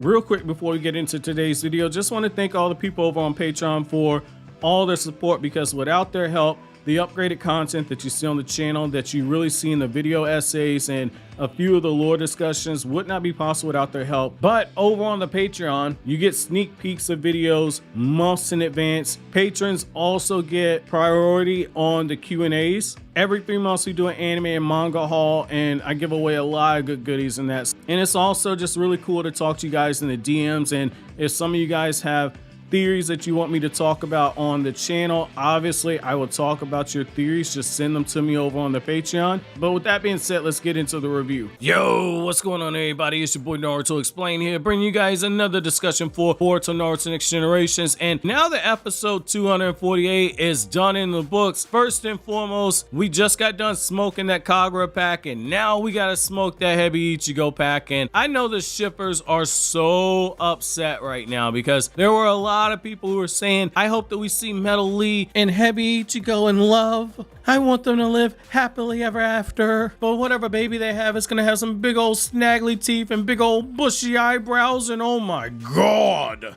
Real quick before we get into today's video, just want to thank all the people over on Patreon for all their support, because without their help, the upgraded content that you see on the channel, that you really see in the video essays and a few of the lore discussions would not be possible without their help. But over on the Patreon, you get sneak peeks of videos months in advance. Patrons also get priority on the Q&As. Every 3 months we do an anime and manga haul, and I give away a lot of good goodies in that. And it's also just really cool to talk to you guys in the DMs. And if some of you guys have theories that you want me to talk about on the channel, obviously I will talk about your theories. Just send them to me over on the Patreon. But with that being said, let's get into the review. Yo, what's going on, everybody? It's your boy Naruto Explain here, bringing you guys another discussion for Boruto Naruto Next Generations. And now that episode 248 is done in the books, first and foremost, we just got done smoking that Kagura pack, and now we gotta smoke that Heavy Ichigo pack. And I know the shippers are so upset right now, because there were a lot of people who are saying, I hope that we see Metal Lee and Heavy Ichigo in love. I want them to live happily ever after. But whatever baby they have is gonna have some big old snaggly teeth and big old bushy eyebrows, and oh my god.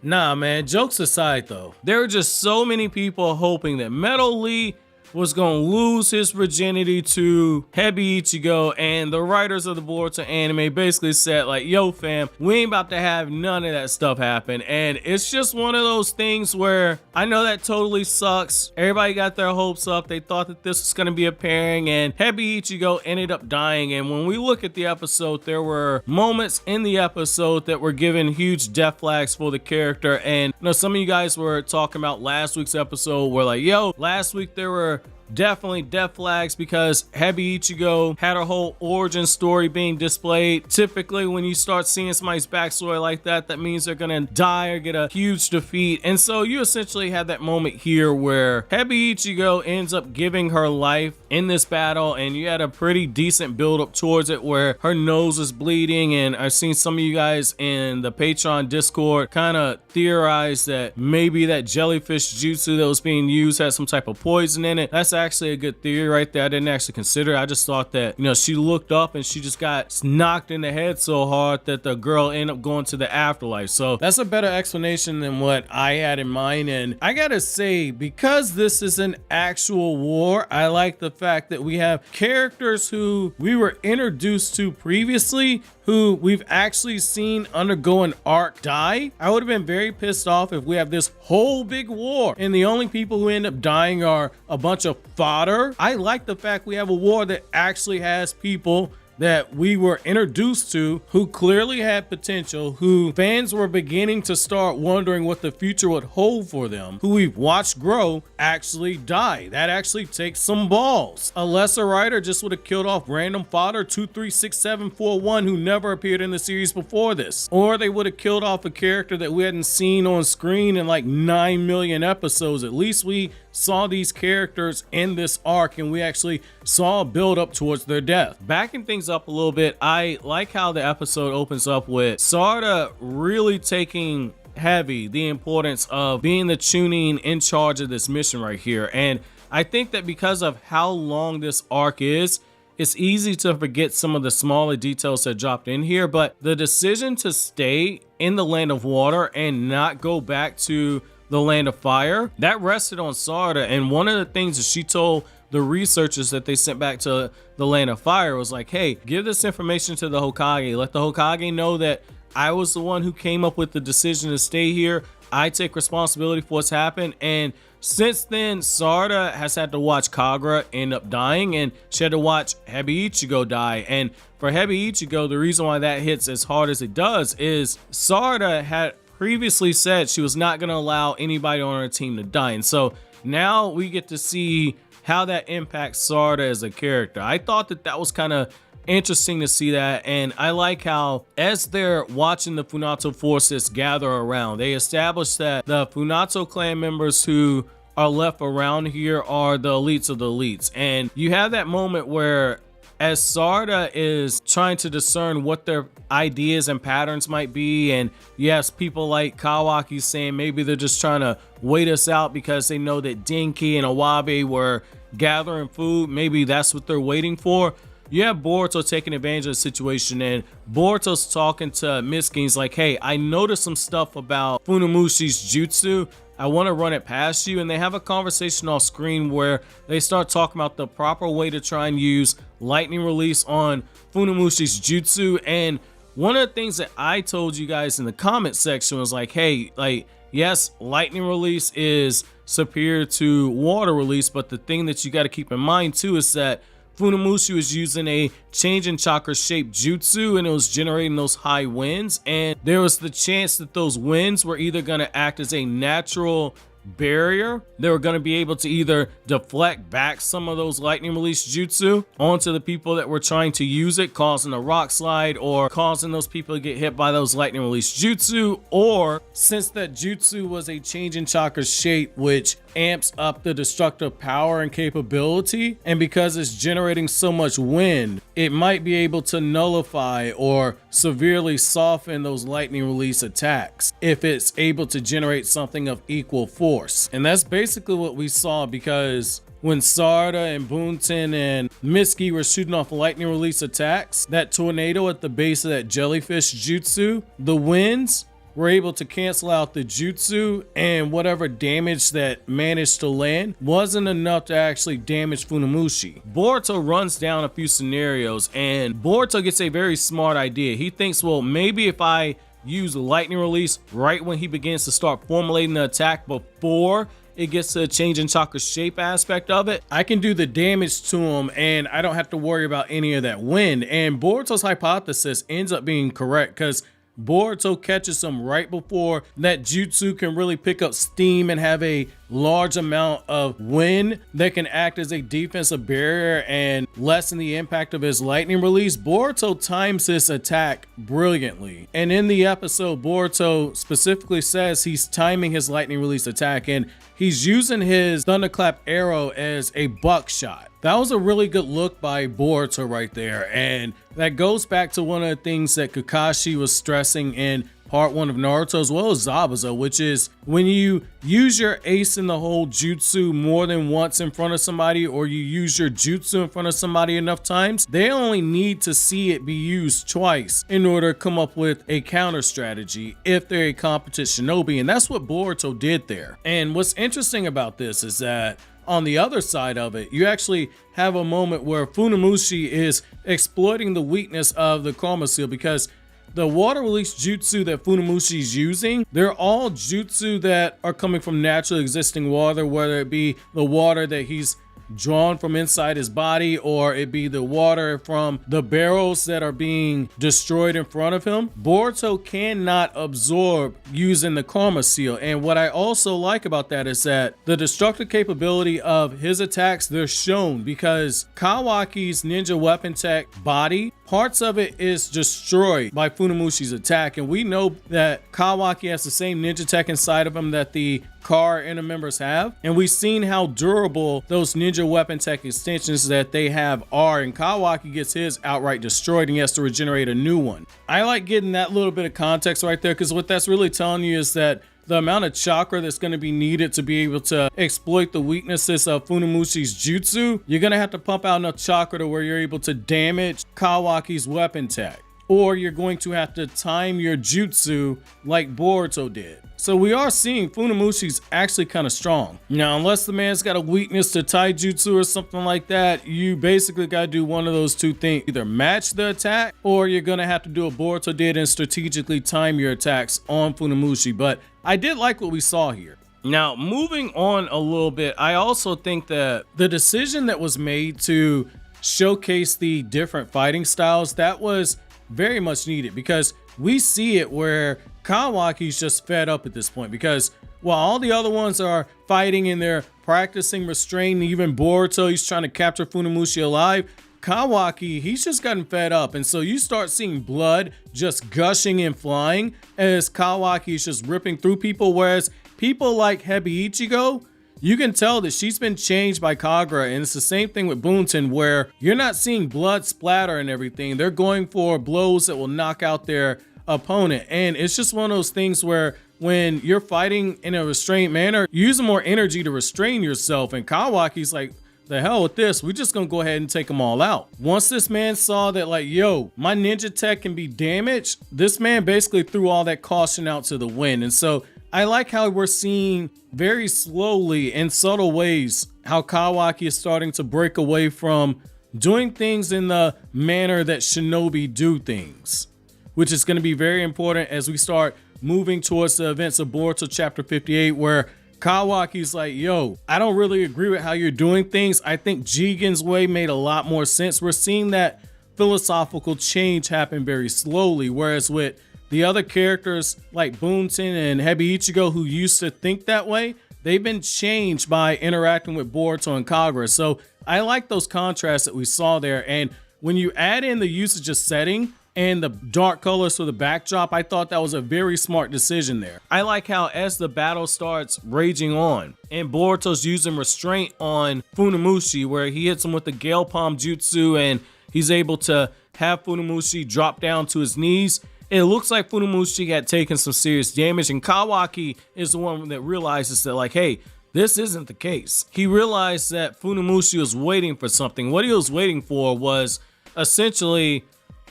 Nah, man, jokes aside though, there are just so many people hoping that Metal Lee was gonna lose his virginity to Heavy Ichigo, and the writers of the Boruto anime basically said like, yo fam, we ain't about to have none of that stuff happen. And it's just one of those things where I know that totally sucks. Everybody got their hopes up. They thought that this was gonna be a pairing, and Heavy Ichigo ended up dying. And when we look at the episode, there were moments in the episode that were given huge death flags for the character. And you know, some of you guys were talking about last week's episode where like, yo, last week there were definitely death flags because Heavy Ichigo had a whole origin story being displayed. Typically when you start seeing somebody's backstory like that, that means they're gonna die or get a huge defeat. And so you essentially had that moment here where Heavy Ichigo ends up giving her life in this battle, and you had a pretty decent build up towards it where her nose is bleeding. And I've seen some of you guys in the Patreon Discord kind of theorize that maybe that jellyfish jutsu that was being used had some type of poison in it. That's actually a good theory right there. I didn't actually consider it. I just thought that, you know, she looked up and she just got knocked in the head so hard that the girl ended up going to the afterlife. So that's a better explanation than what I had in mind. And I gotta say, because this is an actual war, I like the fact that we have characters who we were introduced to previously who we've actually seen undergo an arc die. I would have been very pissed off if we have this whole big war and the only people who end up dying are a bunch of fodder. I like the fact we have a war that actually has people that we were introduced to who clearly had potential, who fans were beginning to start wondering what the future would hold for them, who we've watched grow actually die. That actually takes some balls. A lesser writer just would have killed off random fodder 236741 who never appeared in the series before this, or they would have killed off a character that we hadn't seen on screen in like 9 million episodes. At least we saw these characters in this arc and we actually saw a build up towards their death. Backing things up a little bit, I like how the episode opens up with Sarada really taking heavy the importance of being the tuning in charge of this mission right here. And I think that because of how long this arc is, it's easy to forget some of the smaller details that dropped in here, but the decision to stay in the land of water and not go back to the land of fire, that rested on Sarada. And one of the things that she told the researchers that they sent back to the land of fire was like, hey, give this information to the Hokage. Let the Hokage know that I was the one who came up with the decision to stay here. I take responsibility for what's happened. And since then, Sarada has had to watch Kagura end up dying, and she had to watch Heavy Ichigo die. And for Heavy Ichigo, the reason why that hits as hard as it does is Sarada had previously said she was not going to allow anybody on her team to die. And so now we get to see how that impacts Sarada as a character. I thought that that was kind of interesting to see that. And I like how as they're watching the Funato forces gather around, they establish that the Funato clan members who are left around here are the elites of the elites. And you have that moment where as Sarada is trying to discern what their ideas and patterns might be, and yes, people like Kawaki saying maybe they're just trying to wait us out because they know that Denki and Iwabe were gathering food. Maybe that's what they're waiting for. you have Boruto taking advantage of the situation, and Boruto's talking to Mitsuki. He's like, hey, I noticed some stuff about Funamushi's jutsu. I want to run it past you. And they have a conversation off screen where they start talking about the proper way to try and use lightning release on Funamushi's jutsu. And one of the things that I told you guys in the comment section was like, hey, like, yes, lightning release is superior to water release, but the thing that you got to keep in mind too is that Funamushi was using a change in chakra shaped jutsu, and it was generating those high winds, and there was the chance that those winds were either going to act as a natural barrier. They were going to be able to either deflect back some of those lightning release jutsu onto the people that were trying to use it, causing a rock slide or causing those people to get hit by those lightning release jutsu. Or since that jutsu was a change in chakra shape, which amps up the destructive power and capability, and because it's generating so much wind, it might be able to nullify or severely soften those lightning release attacks if it's able to generate something of equal force. And that's basically what we saw, because when Sarada and Bunten and Mitsuki were shooting off lightning release attacks, that tornado at the base of that jellyfish jutsu, the winds were able to cancel out the jutsu, and whatever damage that managed to land wasn't enough to actually damage Funamushi. Boruto runs down a few scenarios, and Boruto gets a very smart idea. He thinks, well, maybe if I use lightning release right when he begins to start formulating the attack before it gets to a change in chakra shape aspect of it, I can do the damage to him and I don't have to worry about any of that wind. And Boruto's hypothesis ends up being correct, because Boruto catches him right before that jutsu can really pick up steam and have a large amount of wind that can act as a defensive barrier and lessen the impact of his lightning release. Boruto times this attack brilliantly. And in the episode, Boruto specifically says he's timing his lightning release attack, and he's using his thunderclap arrow as a buckshot. That was a really good look by Boruto right there, and that goes back to one of the things that Kakashi was stressing in part 1 of Naruto, as well as Zabuza, which is when you use your ace in the hole jutsu more than once in front of somebody, or you use your jutsu in front of somebody enough times, they only need to see it be used twice in order to come up with a counter strategy if they're a competent shinobi. And that's what Boruto did there. And what's interesting about this is that on the other side of it, you actually have a moment where Funamushi is exploiting the weakness of the Karma Seal, because the water release jutsu that Funamushi is using, they're all jutsu that are coming from naturally existing water, whether it be the water that he's drawn from inside his body, or it be the water from the barrels that are being destroyed in front of him. Boruto cannot absorb using the Karma Seal. And what I also like about that is that the destructive capability of his attacks, they're shown, because Kawaki's ninja weapon tech body, parts of it is destroyed by Funamushi's attack, and we know that Kawaki has the same ninja tech inside of him that the Car inner members have, and we've seen how durable those ninja weapon tech extensions that they have are, and Kawaki gets his outright destroyed and he has to regenerate a new one. I like getting that little bit of context right there, because what that's really telling you is that the amount of chakra that's going to be needed to be able to exploit the weaknesses of Funamushi's jutsu, you're going to have to pump out enough chakra to where you're able to damage Kawaki's weapon tech, or you're going to have to time your jutsu like Boruto did. So we are seeing Funamushi's actually kind of strong. Now, unless the man's got a weakness to taijutsu or something like that, you basically got to do one of those two things. Either match the attack, or you're going to have to do what Boruto did and strategically time your attacks on Funamushi. But I did like what we saw here. Now, moving on a little bit, I also think that the decision that was made to showcase the different fighting styles, that was very much needed, because we see it where Kawaki's just fed up at this point, because while all the other ones are fighting and they're practicing restraint, even Boruto, he's trying to capture Funamushi alive, Kawaki, he's just gotten fed up. And so you start seeing blood just gushing and flying as Kawaki's just ripping through people, whereas people like Hebi Ichigo, you can tell that she's been changed by Kagura, and it's the same thing with Bunten, where you're not seeing blood splatter and everything. They're going for blows that will knock out their opponent, and it's just one of those things where when you're fighting in a restrained manner, you're using more energy to restrain yourself, and Kawaki's like, the hell with this, we're just gonna go ahead and take them all out. Once this man saw that, like, yo, my ninja tech can be damaged, this man basically threw all that caution out to the wind. And so I like how we're seeing very slowly in subtle ways how Kawaki is starting to break away from doing things in the manner that shinobi do things, which is going to be very important as we start moving towards the events of Boruto chapter 58, where Kawaki's like, yo, I don't really agree with how you're doing things. I think Jigen's way made a lot more sense. We're seeing that philosophical change happen very slowly, whereas with the other characters like Bunten and Hebi Ichigo, who used to think that way, they've been changed by interacting with Boruto and Kagura. So I like those contrasts that we saw there. And when you add in the usage of setting and the dark colors for the backdrop, I thought that was a very smart decision there. I like how as the battle starts raging on and Boruto's using restraint on Funamushi, where he hits him with the Gale Palm Jutsu and he's able to have Funamushi drop down to his knees. It looks like Funamushi had taken some serious damage, and Kawaki is the one that realizes that, like, hey, this isn't the case. He realized that Funamushi was waiting for something. What he was waiting for was essentially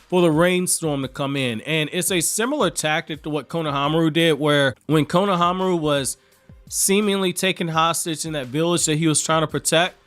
for the rainstorm to come in. And it's a similar tactic to what Konohamaru did, where when Konohamaru was seemingly taken hostage in that village that he was trying to protect,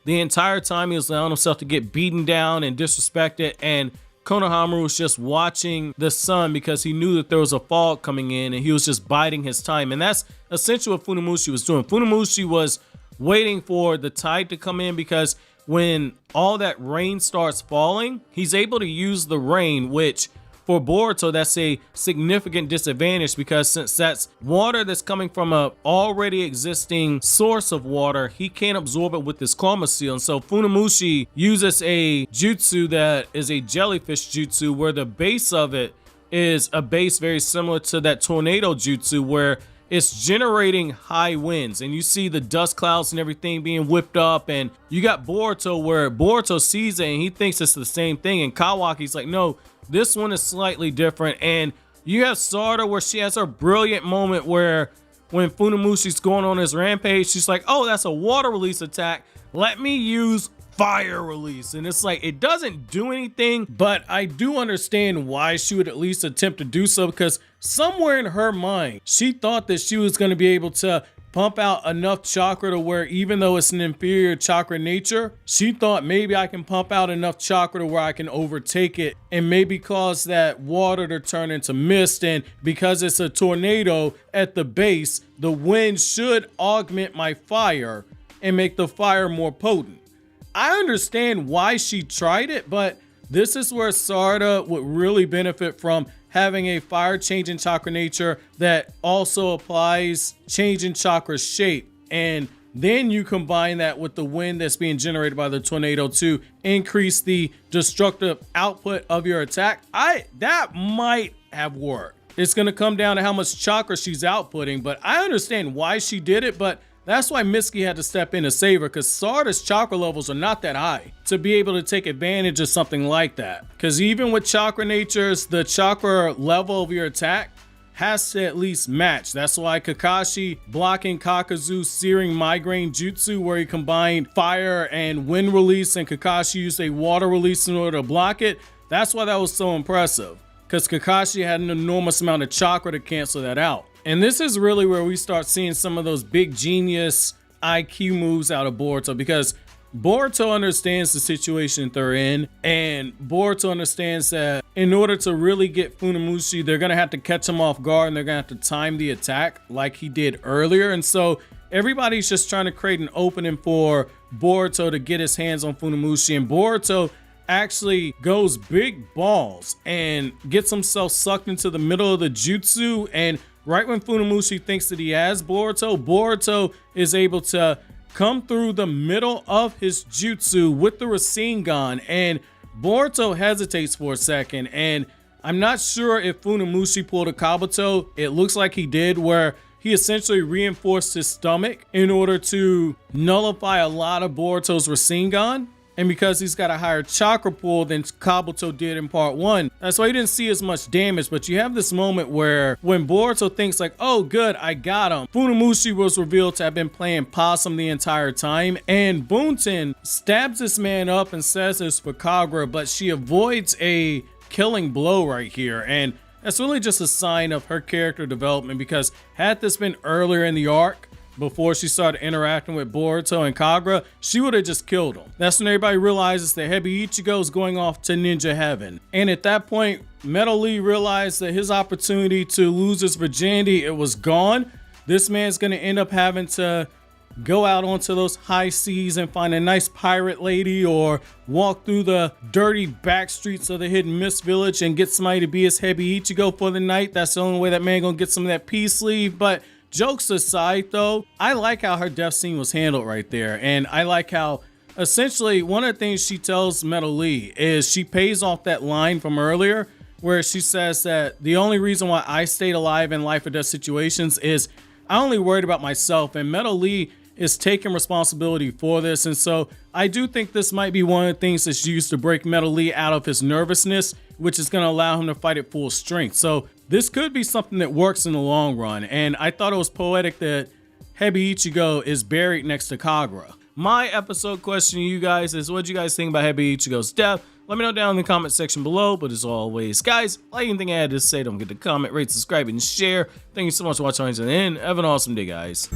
the entire time he was allowing himself to get beaten down and disrespected, and Konohamaru was just watching the sun because he knew that there was a fog coming in, and he was just biding his time. And that's essentially what Funamushi was doing. Funamushi was waiting for the tide to come in, because when all that rain starts falling, he's able to use the rain, which for Boruto, that's a significant disadvantage, because since that's water that's coming from a already existing source of water, he can't absorb it with his karma seal. And so Funamushi uses a jutsu that is a jellyfish jutsu, where the base of it is a base very similar to that tornado jutsu, where it's generating high winds, and you see the dust clouds and everything being whipped up, and you got Boruto where Boruto sees it and he thinks it's the same thing, and Kawaki's like, no, this one is slightly different. And you have Sarada where she has her brilliant moment where when Funamushi's going on his rampage, she's like, oh, that's a water release attack, let me use fire release. And it's like, it doesn't do anything, but I do understand why she would at least attempt to do so, because somewhere in her mind, she thought that she was going to be able to pump out enough chakra to where, even though it's an inferior chakra nature, she thought maybe I can pump out enough chakra to where I can overtake it and maybe cause that water to turn into mist. And because it's a tornado at the base, the wind should augment my fire and make the fire more potent. I understand why she tried it, but this is where Sarada would really benefit from having a fire changing chakra nature that also applies changing chakra shape. And then you combine that with the wind that's being generated by the tornado to increase the destructive output of your attack. That might have worked. It's going to come down to how much chakra she's outputting, but I understand why she did it. But that's why Mitsuki had to step in to save her, because Sarada's chakra levels are not that high to be able to take advantage of something like that. Because even with chakra natures, the chakra level of your attack has to at least match. That's why Kakashi blocking Kakazu's searing migraine jutsu, where he combined fire and wind release, and Kakashi used a water release in order to block it. That's why that was so impressive, because Kakashi had an enormous amount of chakra to cancel that out. And this is really where we start seeing some of those big genius IQ moves out of Boruto, because Boruto understands the situation they're in, and Boruto understands that in order to really get Funamushi, they're going to have to catch him off guard, and they're going to have to time the attack like he did earlier. And so everybody's just trying to create an opening for Boruto to get his hands on Funamushi, and Boruto actually goes big balls and gets himself sucked into the middle of the jutsu. And right when Funamushi thinks that he has Boruto is able to come through the middle of his jutsu with the Rasengan, and Boruto hesitates for a second, and I'm not sure if Funamushi pulled a Kabuto. It looks like he did, where he essentially reinforced his stomach in order to nullify a lot of Boruto's Rasengan. and because he's got a higher chakra pool than Kabuto did in part 1, that's why you didn't see as much damage. But you have this moment where when Boruto thinks like, oh good, I got him, Funamushi was revealed to have been playing possum the entire time, and Bunten stabs this man up and says it's for Kagura, but she avoids a killing blow right here. And that's really just a sign of her character development, because had this been earlier in the arc, before she started interacting with Boruto and Kagura, she would have just killed him. That's when everybody realizes that Hebi Ichigo is going off to ninja heaven. And at that point, Metal Lee realized that his opportunity to lose his virginity, it was gone. This man's gonna end up having to go out onto those high seas and find a nice pirate lady, or walk through the dirty back streets of the Hidden Mist village and get somebody to be his Hebi Ichigo for the night. That's the only way that man gonna get some of that peace leave. But jokes aside though, I like how her death scene was handled right there. And I like how essentially one of the things she tells Metal Lee is she pays off that line from earlier where she says that the only reason why I stayed alive in life or death situations is I only worried about myself. And Metal Lee is taking responsibility for this. And so I do think this might be one of the things that's used to break Metal Lee out of his nervousness, which is going to allow him to fight at full strength. So this could be something that works in the long run. And I thought it was poetic that Hebi Ichigo is buried next to Kagura. My episode question to you guys is, what do you guys think about Hebi Ichigo's death? Let me know down in the comment section below. But as always, guys, like anything I had to say, don't forget to comment, rate, subscribe, and share. Thank you so much for watching until the end. Have an awesome day, guys.